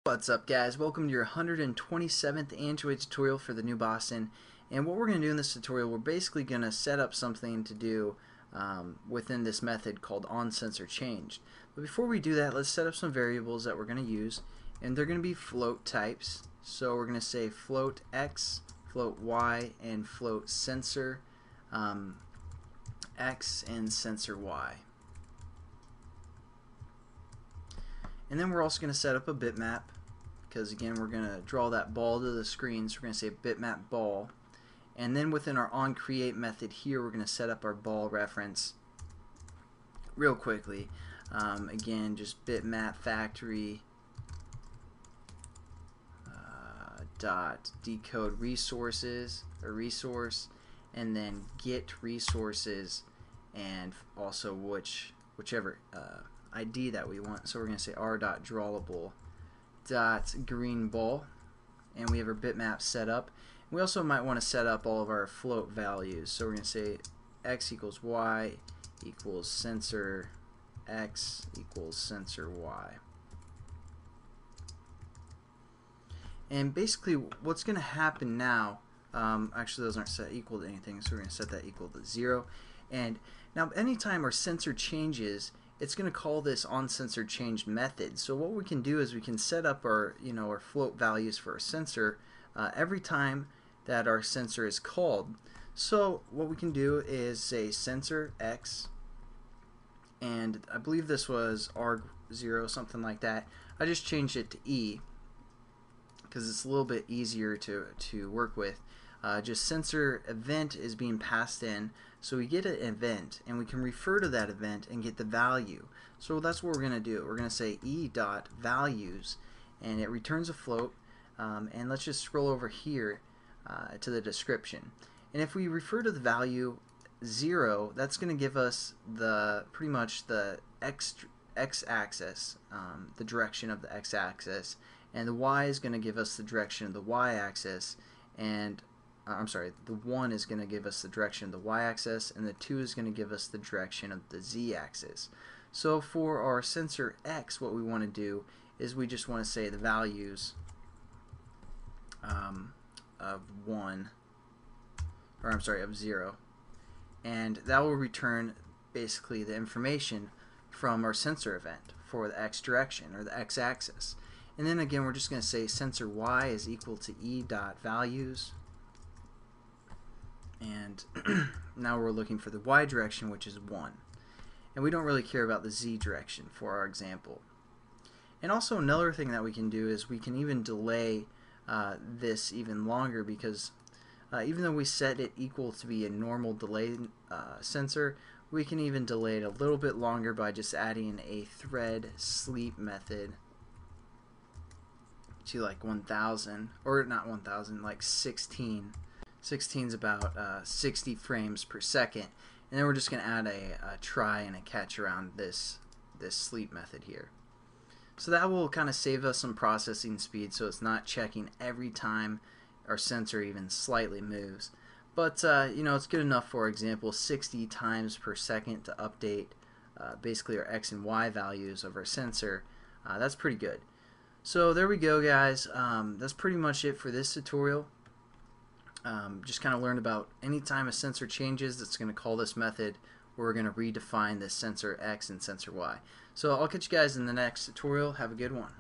What's up, guys? Welcome to your 127th Android tutorial for the new Boston. And what we're going to do in this tutorial, we're basically going to set up something to do within this method called OnSensorChanged. But before we do that, let's set up some variables that we're going to use, and they're going to be float types. So we're going to say float x, float y, and float sensor x and sensor y. And then we're also going to set up a bitmap, because again we're going to draw that ball to the screen, so we're going to say bitmap ball. And then within our onCreate method here, we're going to set up our ball reference real quickly. Again, just bitmap factory dot decode resources or resource, and then get resources, and also whichever ID that we want. So we're going to say r.drawable.greenBall, and we have our bitmap set up. We also might want to set up all of our float values. So we're going to say x equals y equals sensor x equals sensor y. And basically what's going to happen now, actually those aren't set equal to anything, so we're going to set that equal to 0. And now anytime our sensor changes, it's going to call this OnSensorChanged method. So what we can do is we can set up our our float values for our sensor every time that our sensor is called. So what we can do is say sensor x, and I believe this was R0, something like that. I just changed it to E because it's a little bit easier to work with. Just sensor event is being passed in, so we get an event and we can refer to that event and get the value. So that's what we're going to do. We're going to say e.values, and it returns a float. And let's just scroll over here to the description. And if we refer to the value 0, that's going to give us pretty much the x-axis, the direction of the x-axis, and the y is going to give us the direction of the y-axis, and I'm sorry, the 1 is going to give us the direction of the y-axis, and the 2 is going to give us the direction of the z-axis. So for our sensor x, what we want to do is we just want to say the values of 1, or I'm sorry, of 0, and that will return basically the information from our sensor event for the x direction or the x-axis. And then again, we're just going to say sensor y is equal to e.values, and now we're looking for the y direction, which is 1, and we don't really care about the z direction for our example. And also another thing that we can do is we can even delay this even longer, because even though we set it equal to be a normal delay sensor, we can even delay it a little bit longer by just adding a thread sleep method to like 1000, or not 1000, like 16. 16 is about 60 frames per second, and then we're just going to add a try and a catch around this sleep method here. So that will kind of save us some processing speed, so it's not checking every time our sensor even slightly moves. But it's good enough. For example, 60 times per second to update basically our x and y values of our sensor. That's pretty good. So there we go, guys. That's pretty much it for this tutorial. Just kind of learned about anytime a sensor changes, it's going to call this method. We're going to redefine this sensor x and sensor y. So I'll catch you guys in the next tutorial. Have a good one.